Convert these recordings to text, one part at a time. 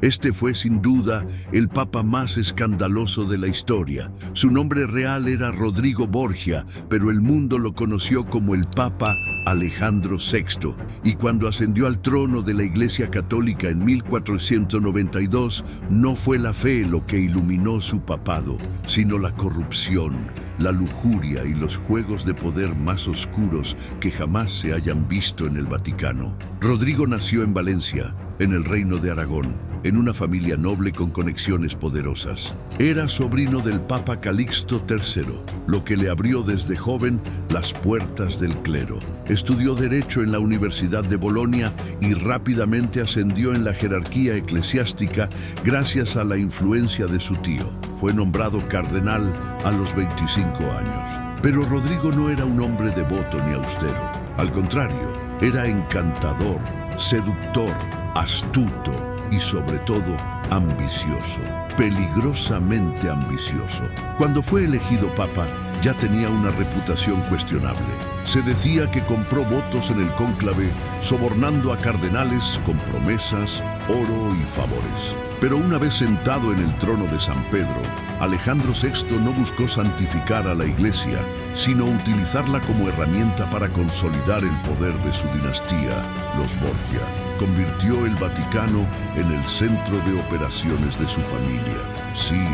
Este fue sin duda el papa más escandaloso de la historia. Su nombre real era Rodrigo Borgia, pero el mundo lo conoció como el Papa Alejandro VI. Y cuando ascendió al trono de la Iglesia Católica en 1492, no fue la fe lo que iluminó su papado, sino la corrupción, la lujuria y los juegos de poder más oscuros que jamás se hayan visto en el Vaticano. Rodrigo nació en Valencia, en el Reino de Aragón, en una familia noble con conexiones poderosas. Era sobrino del Papa Calixto III, lo que le abrió desde joven las puertas del clero. Estudió Derecho en la Universidad de Bolonia y rápidamente ascendió en la jerarquía eclesiástica gracias a la influencia de su tío. Fue nombrado cardenal a los 25 años. Pero Rodrigo no era un hombre devoto ni austero. Al contrario, era encantador, seductor, astuto y sobre todo ambicioso, peligrosamente ambicioso. Cuando fue elegido papa, ya tenía una reputación cuestionable. Se decía que compró votos en el cónclave, sobornando a cardenales con promesas, oro y favores. Pero una vez sentado en el trono de San Pedro, Alejandro VI no buscó santificar a la Iglesia, sino utilizarla como herramienta para consolidar el poder de su dinastía, los Borgia. Convirtió el Vaticano en el centro de operaciones de su familia. Sí,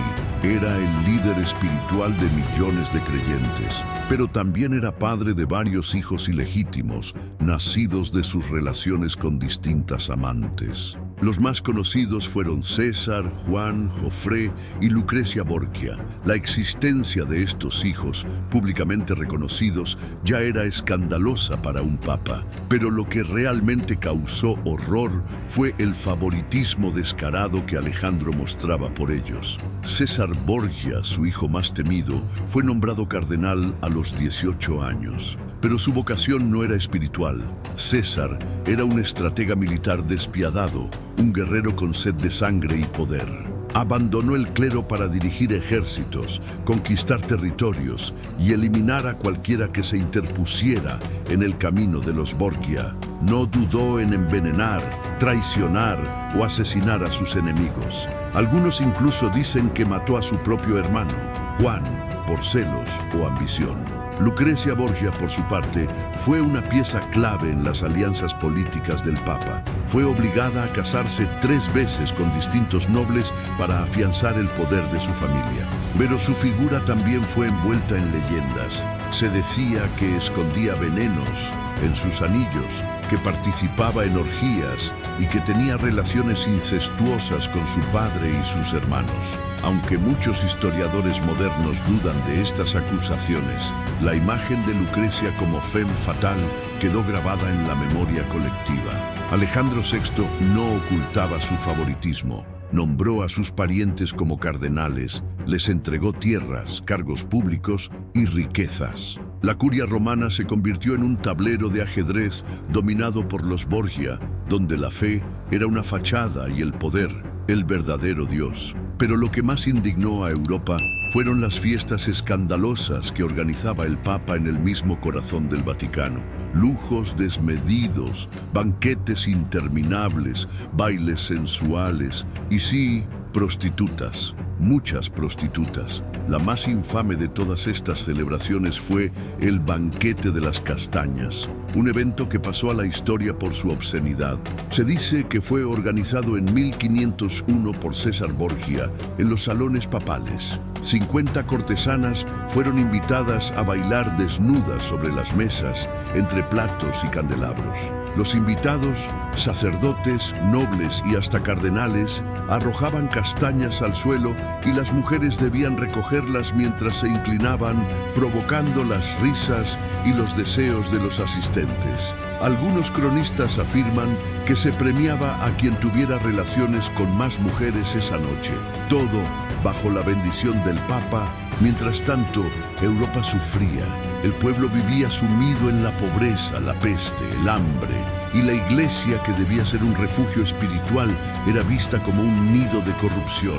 era el líder espiritual de millones de creyentes, pero también era padre de varios hijos ilegítimos, nacidos de sus relaciones con distintas amantes. Los más conocidos fueron César, Juan, Jofré y Lucrecia Borgia. La existencia de estos hijos, públicamente reconocidos, ya era escandalosa para un papa, pero lo que realmente causó horror fue el favoritismo descarado que Alejandro mostraba por ellos. César Borgia, su hijo más temido, fue nombrado cardenal a los 18 años. Pero su vocación no era espiritual. César era un estratega militar despiadado, un guerrero con sed de sangre y poder. Abandonó el clero para dirigir ejércitos, conquistar territorios y eliminar a cualquiera que se interpusiera en el camino de los Borgia. No dudó en envenenar, traicionar o asesinar a sus enemigos. Algunos incluso dicen que mató a su propio hermano, Juan, por celos o ambición. Lucrecia Borgia, por su parte, fue una pieza clave en las alianzas políticas del Papa. Fue obligada a casarse 3 veces con distintos nobles para afianzar el poder de su familia. Pero su figura también fue envuelta en leyendas. Se decía que escondía venenos en sus anillos, que participaba en orgías y que tenía relaciones incestuosas con su padre y sus hermanos. Aunque muchos historiadores modernos dudan de estas acusaciones, la imagen de Lucrecia como femme fatale quedó grabada en la memoria colectiva. Alejandro VI no ocultaba su favoritismo. Nombró a sus parientes como cardenales, les entregó tierras, cargos públicos y riquezas. La curia romana se convirtió en un tablero de ajedrez dominado por los Borgia, donde la fe era una fachada y el poder, el verdadero Dios. Pero lo que más indignó a Europa fueron las fiestas escandalosas que organizaba el Papa en el mismo corazón del Vaticano. Lujos desmedidos, banquetes interminables, bailes sensuales y sí, prostitutas. Muchas prostitutas. La más infame de todas estas celebraciones fue el Banquete de las Castañas, un evento que pasó a la historia por su obscenidad. Se dice que fue organizado en 1501 por César Borgia en los salones papales. 50 cortesanas fueron invitadas a bailar desnudas sobre las mesas, entre platos y candelabros. Los invitados, sacerdotes, nobles y hasta cardenales, arrojaban castañas al suelo y las mujeres debían recogerlas mientras se inclinaban, provocando las risas y los deseos de los asistentes. Algunos cronistas afirman que se premiaba a quien tuviera relaciones con más mujeres esa noche. Todo bajo la bendición del Papa. Mientras tanto, Europa sufría. El pueblo vivía sumido en la pobreza, la peste, el hambre y la iglesia, que debía ser un refugio espiritual, era vista como un nido de corrupción.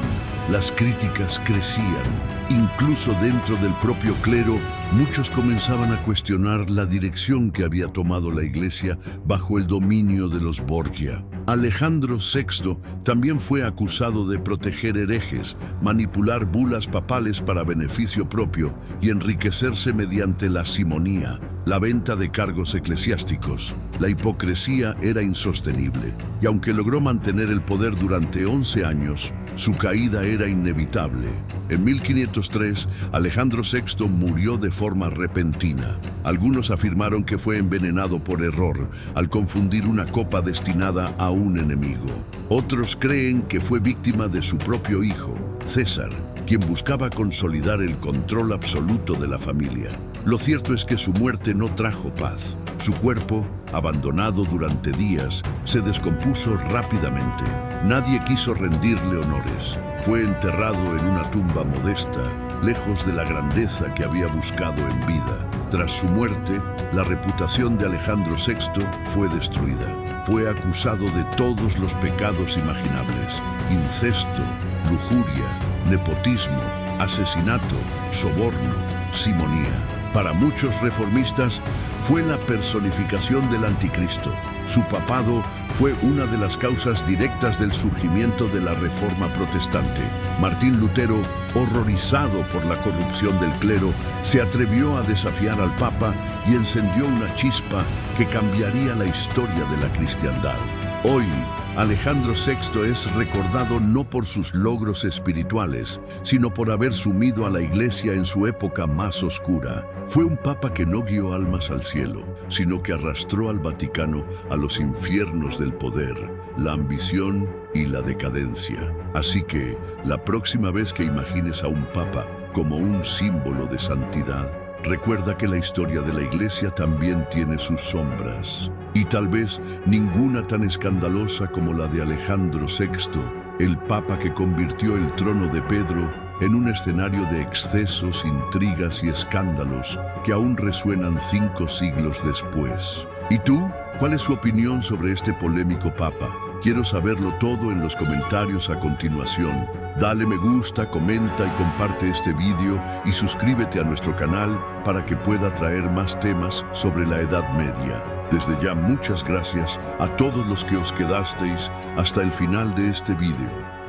Las críticas crecían. Incluso dentro del propio clero, muchos comenzaban a cuestionar la dirección que había tomado la iglesia bajo el dominio de los Borgia. Alejandro VI también fue acusado de proteger herejes, manipular bulas papales para beneficio propio y enriquecerse mediante la simonía, la venta de cargos eclesiásticos. La hipocresía era insostenible, y aunque logró mantener el poder durante 11 años, su caída era inevitable. En 1503, Alejandro VI murió de forma repentina. Algunos afirmaron que fue envenenado por error al confundir una copa destinada a un enemigo. Otros creen que fue víctima de su propio hijo, César, quien buscaba consolidar el control absoluto de la familia. Lo cierto es que su muerte no trajo paz. Su cuerpo, abandonado durante días, se descompuso rápidamente. Nadie quiso rendirle honores. Fue enterrado en una tumba modesta, lejos de la grandeza que había buscado en vida. Tras su muerte, la reputación de Alejandro VI fue destruida. Fue acusado de todos los pecados imaginables: incesto, lujuria, nepotismo, asesinato, soborno, simonía. Para muchos reformistas, fue la personificación del anticristo. Su papado fue una de las causas directas del surgimiento de la Reforma protestante. Martín Lutero, horrorizado por la corrupción del clero, se atrevió a desafiar al Papa y encendió una chispa que cambiaría la historia de la cristiandad. Hoy, Alejandro VI es recordado no por sus logros espirituales, sino por haber sumido a la Iglesia en su época más oscura. Fue un papa que no guió almas al cielo, sino que arrastró al Vaticano a los infiernos del poder, la ambición y la decadencia. Así que, la próxima vez que imagines a un papa como un símbolo de santidad, recuerda que la historia de la Iglesia también tiene sus sombras, y tal vez ninguna tan escandalosa como la de Alejandro VI, el papa que convirtió el trono de Pedro en un escenario de excesos, intrigas y escándalos que aún resuenan 5 siglos después. ¿Y tú? ¿Cuál es su opinión sobre este polémico papa? Quiero saberlo todo en los comentarios a continuación. Dale me gusta, comenta y comparte este video y suscríbete a nuestro canal para que pueda traer más temas sobre la Edad Media. Desde ya muchas gracias a todos los que os quedasteis hasta el final de este video.